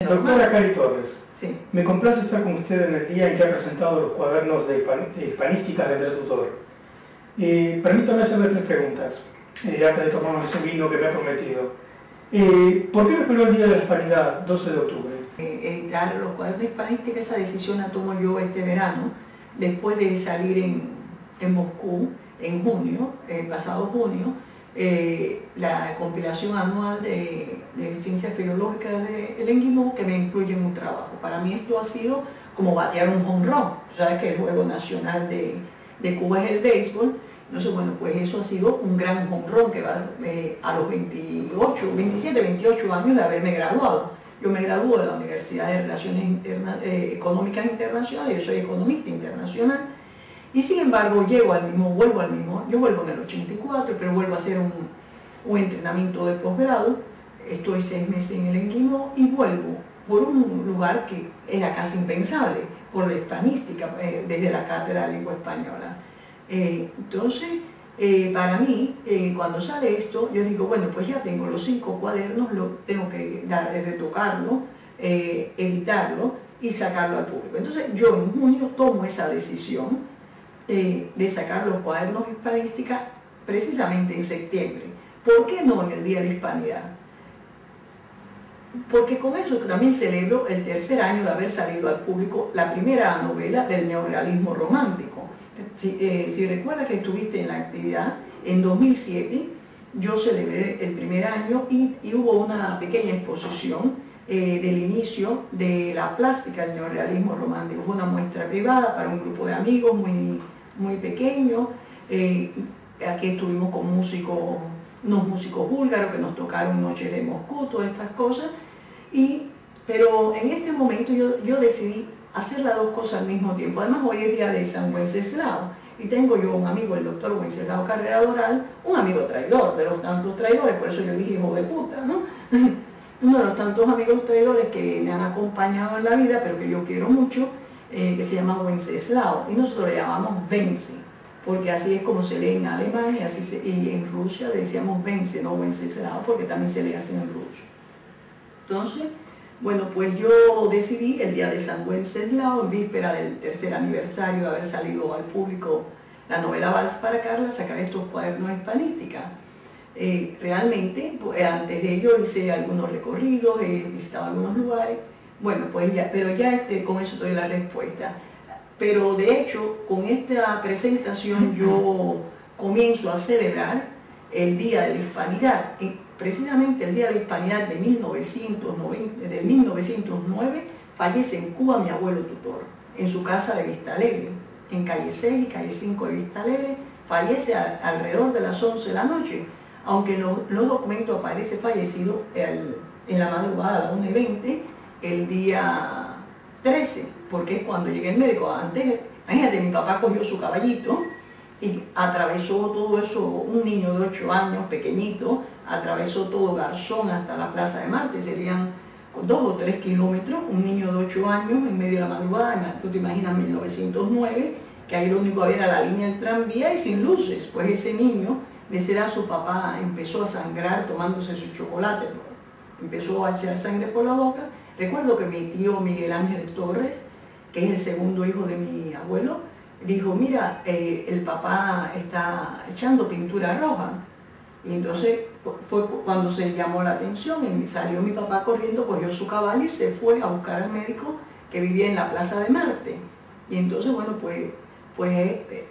Doctora Cari Torres, sí. Me complace estar con usted en el día en que ha presentado los cuadernos de hispanísticas de Andrés Tutor. Permítame hacerle 3 preguntas, antes de tomarnos ese vino que me ha prometido. ¿Por qué respetó el Día de la Hispanidad, 12 de octubre? Editar los cuadernos de hispanística, esa decisión la tomo yo este verano, después de salir en Moscú, en junio, pasado junio, la compilación anual de ciencias filológicas del Enguimó, que me incluye en un trabajo. Para mí esto ha sido como batear un home run. Sabes que el juego nacional de Cuba es el béisbol. Entonces, bueno, pues eso ha sido un gran home run que va a los 27, 28 años de haberme graduado. Yo me gradué de la Universidad de Relaciones Económicas Internacionales, yo soy economista internacional. Y sin embargo, vuelvo al mismo, yo vuelvo en el 84, pero vuelvo a hacer un entrenamiento de posgrado, estoy 6 meses en el Enguimó y vuelvo por un lugar que era casi impensable, por la hispanística, desde la Cátedra de Lengua Española. Entonces, para mí, cuando sale esto, yo digo, bueno, pues ya tengo los 5 cuadernos, tengo que retocarlo, editarlo y sacarlo al público. Entonces, yo en junio tomo esa decisión de sacar los cuadernos de hispanística precisamente en septiembre. ¿Por qué no en el Día de la Hispanidad? Porque con eso también celebro el 3er año de haber salido al público la primera novela del neorrealismo romántico. Si recuerdas que estuviste en la actividad, en 2007 yo celebré el primer año y hubo una pequeña exposición del inicio de la plástica del neorrealismo romántico. Fue una muestra privada para un grupo de amigos muy pequeño. Aquí estuvimos con unos músicos búlgaros que nos tocaron Noches de Moscú, todas estas cosas. Pero en este momento yo decidí hacer las 2 cosas al mismo tiempo. Además, hoy es día de San Wenceslao y tengo yo un amigo, el doctor Wenceslao Carrera Doral, un amigo traidor, de los tantos traidores, por eso yo dije hijo de puta, ¿no? Uno de los tantos amigos traidores que me han acompañado en la vida, pero que yo quiero mucho, que se llama Wenceslao, y nosotros le llamamos Vence, porque así es como se lee en Alemania, y en Rusia le decíamos Vence, no Wenceslao, porque también se lee así en ruso. Entonces, bueno, pues yo decidí el día de San Wenceslao, en víspera del 3er aniversario de haber salido al público la novela Vals para Carla, sacar estos cuadernos de hispanística. Realmente, pues, antes de ello hice algunos recorridos, he visitado algunos lugares, bueno, pues ya, pero ya con eso te doy la respuesta. Pero de hecho, con esta presentación yo comienzo a celebrar el Día de la Hispanidad. Precisamente el Día de la Hispanidad de 1909 fallece en Cuba mi abuelo tutor, en su casa de Vista Alegre, en calle 6 y calle 5 de Vista Alegre. Fallece alrededor de las 11 de la noche, aunque en los documentos aparece fallecido en la madrugada a las 1:20, el día 13, porque es cuando llega el médico. Antes, imagínate, mi papá cogió su caballito y atravesó todo eso, un niño de 8 años, pequeñito, atravesó todo Garzón hasta la Plaza de Marte, serían 2 o 3 kilómetros, un niño de 8 años en medio de la madrugada. Tú te imaginas 1909, que ahí lo único que había era la línea del tranvía y sin luces. Pues ese niño, de ser a su papá, empezó a sangrar tomándose su chocolate, empezó a echar sangre por la boca. Recuerdo que mi tío Miguel Ángel Torres, que es el segundo hijo de mi abuelo, dijo, mira, el papá está echando pintura roja. Y entonces fue cuando se llamó la atención y salió mi papá corriendo, cogió su caballo y se fue a buscar al médico que vivía en la Plaza de Marte. Y entonces, bueno, pues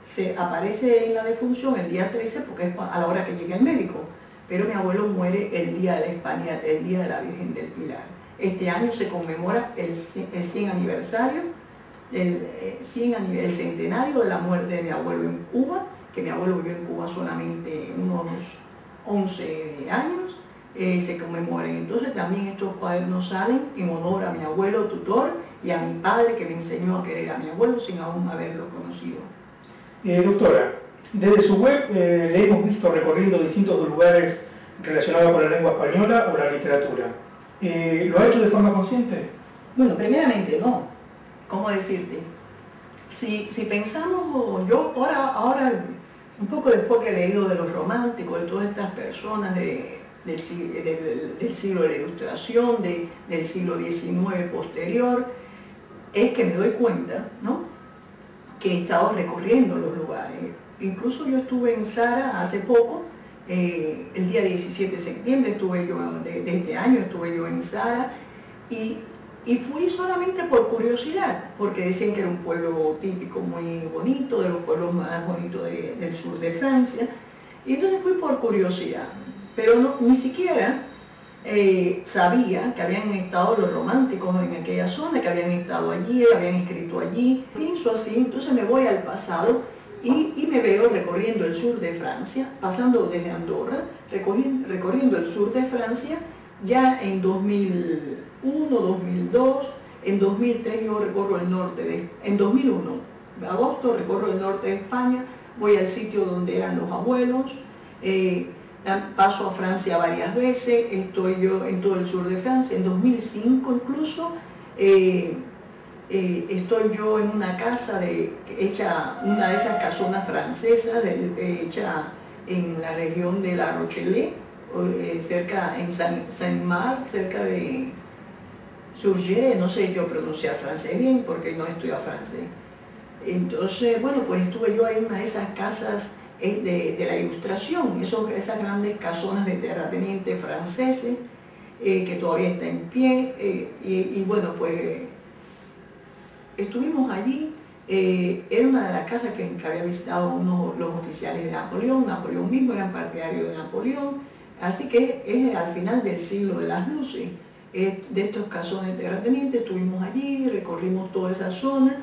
se aparece en la defunción el día 13 porque es a la hora que llega el médico. Pero mi abuelo muere el día de la Hispanidad, el día de la Virgen del Pilar. Este año se conmemora el 100 aniversario, el centenario de la muerte de mi abuelo en Cuba, que mi abuelo vivió en Cuba solamente unos 11 años, se conmemora. Entonces también estos cuadernos salen en honor a mi abuelo tutor y a mi padre, que me enseñó a querer a mi abuelo sin aún haberlo conocido. Doctora, desde su web le hemos visto recorriendo distintos lugares relacionados con la lengua española o la literatura. ¿Lo ha hecho de forma consciente? Bueno, primeramente no. ¿Cómo decirte? Si pensamos, yo ahora un poco después que he leído de los románticos, de todas estas personas de del siglo de la Ilustración, del siglo XIX posterior, es que me doy cuenta, ¿no?, que he estado recorriendo los lugares. Incluso yo estuve en Zara hace poco, el día 17 de septiembre estuve yo, de este año estuve yo en Zara, y fui solamente por curiosidad, porque decían que era un pueblo típico muy bonito, de los pueblos más bonitos del sur de Francia, y entonces fui por curiosidad, pero ni siquiera sabía que habían estado los románticos en aquella zona, que habían estado allí, habían escrito allí. Pienso así, entonces me voy al pasado y me veo recorriendo el sur de Francia, pasando desde Andorra, recorriendo el sur de Francia, ya en 2001, 2002, en 2003 yo recorro el norte en 2001, agosto recorro el norte de España, voy al sitio donde eran los abuelos, paso a Francia varias veces, estoy yo en todo el sur de Francia, en 2005 incluso, estoy yo en una casa hecha, una de esas casonas francesas, hecha en la región de La Rochelle, cerca en Saint-Marc, cerca de Surgere, no sé yo pronunciar francés bien porque no estudio francés. Entonces, bueno, pues estuve yo en una de esas casas de la Ilustración, esas grandes casonas de terratenientes franceses que todavía está en pie, y bueno, pues estuvimos allí. Era una de las casas que había visitado los oficiales de Napoleón mismo eran partidarios de Napoleón, así que es al final del siglo de las luces. De estos casones de terratenientes estuvimos allí, recorrimos toda esa zona,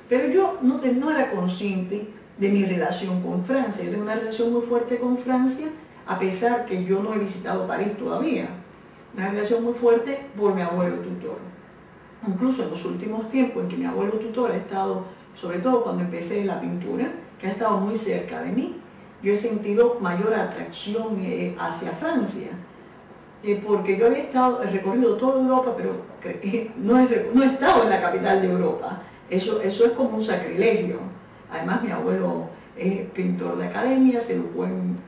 pero yo no era consciente de mi relación con Francia. Yo tengo una relación muy fuerte con Francia, a pesar que yo no he visitado París todavía. Una relación muy fuerte por mi abuelo tutor. Incluso en los últimos tiempos en que mi abuelo tutor ha estado, sobre todo cuando empecé la pintura, que ha estado muy cerca de mí, yo he sentido mayor atracción hacia Francia. Porque yo he recorrido toda Europa, pero no he estado en la capital de Europa. Eso es como un sacrilegio. Además, mi abuelo es pintor de academia, se educó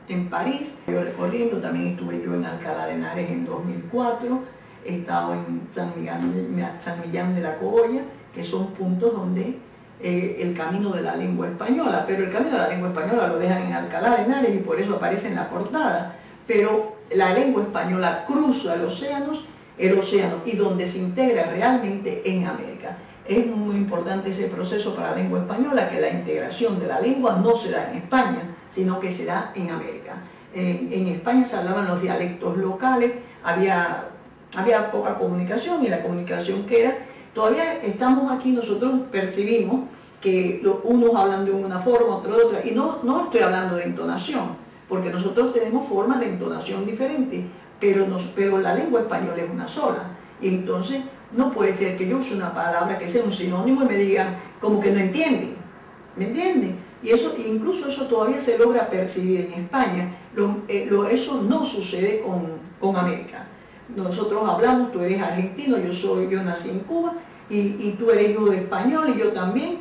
en París. Yo recorriendo, también estuve yo en Alcalá de Henares en 2004, he estado en San Millán de la Cogolla, que son puntos donde el camino de la lengua española, pero el camino de la lengua española lo dejan en Alcalá de Henares y por eso aparece en la portada. Pero la lengua española cruza el océano y donde se integra realmente en América. Es muy importante ese proceso para la lengua española, que la integración de la lengua no se da en España, sino que se da en América. En España se hablaban los dialectos locales, había poca comunicación, y la comunicación que era, todavía estamos aquí, nosotros percibimos que unos hablan de una forma, otros de otra, y no estoy hablando de entonación, porque nosotros tenemos formas de entonación diferentes, pero la lengua española es una sola, y entonces no puede ser que yo use una palabra que sea un sinónimo y me digan como que no entienden, ¿me entienden? Y incluso eso todavía se logra percibir en España. Eso no sucede con América. Nosotros hablamos, tú eres argentino, yo nací en Cuba, y tú eres hijo de español y yo también,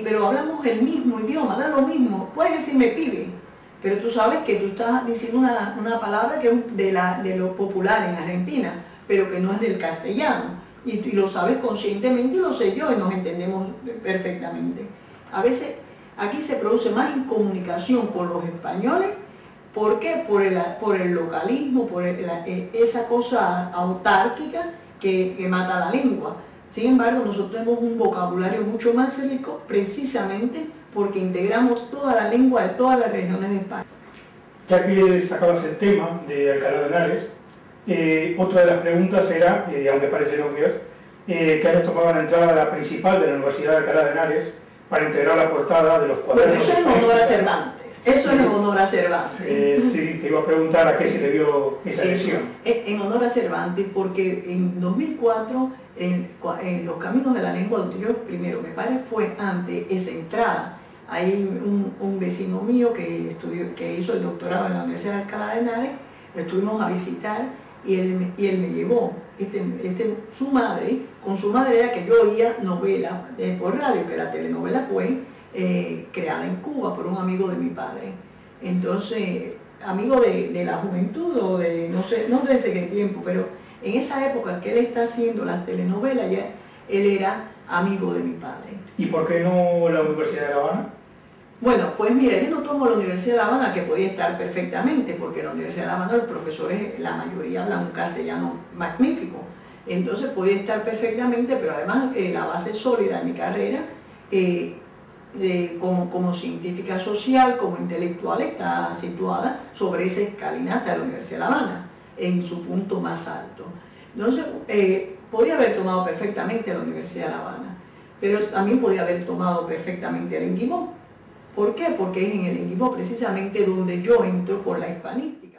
pero hablamos el mismo idioma, da lo mismo. Puedes decirme pibe, pero tú sabes que tú estás diciendo una palabra que es de lo popular en Argentina, pero que no es del castellano. Y lo sabes conscientemente, y lo sé yo, y nos entendemos perfectamente. A veces aquí se produce más incomunicación con los españoles. ¿Por qué? Por el localismo, por esa cosa autárquica que mata la lengua. Sin embargo, nosotros tenemos un vocabulario mucho más rico, precisamente porque integramos toda la lengua de todas las regiones de España. Ya que sacabas el tema de Alcalá de Henares, otra de las preguntas era, aunque parecen obvias, que hayas tomado la entrada principal de la Universidad de Alcalá de Henares para integrar la portada de los cuadernos. Bueno, eso es en honor a Cervantes. Eso es en honor a Cervantes. Sí, te iba a preguntar a qué se debió esa elección. En honor a Cervantes, porque en 2004, en los Caminos de la Lengua, donde yo primero, mi padre fue ante esa entrada. Hay un vecino mío que hizo el doctorado en la Universidad de Alcalá de Henares, lo estuvimos a visitar, y él me llevó. Con su madre era que yo oía novela por radio, que la telenovela fue creada en Cuba por un amigo de mi padre. Entonces amigo de la juventud o de, no sé desde qué tiempo, pero en esa época que él está haciendo las telenovelas, ya él era amigo de mi padre. ¿Y por qué no la Universidad de La Habana? Bueno, pues mira, yo no tomo la Universidad de La Habana, que podía estar perfectamente, porque en la Universidad de La Habana los profesores, la mayoría hablan un castellano magnífico, entonces podía estar perfectamente, pero además la base sólida de mi carrera, como científica social, como intelectual, está situada sobre esa escalinata de la Universidad de La Habana, en su punto más alto. Entonces, podía haber tomado perfectamente la Universidad de La Habana, pero también podía haber tomado perfectamente el Enguimó. ¿Por qué? Porque es en el Enguimó precisamente donde yo entro por la hispanística.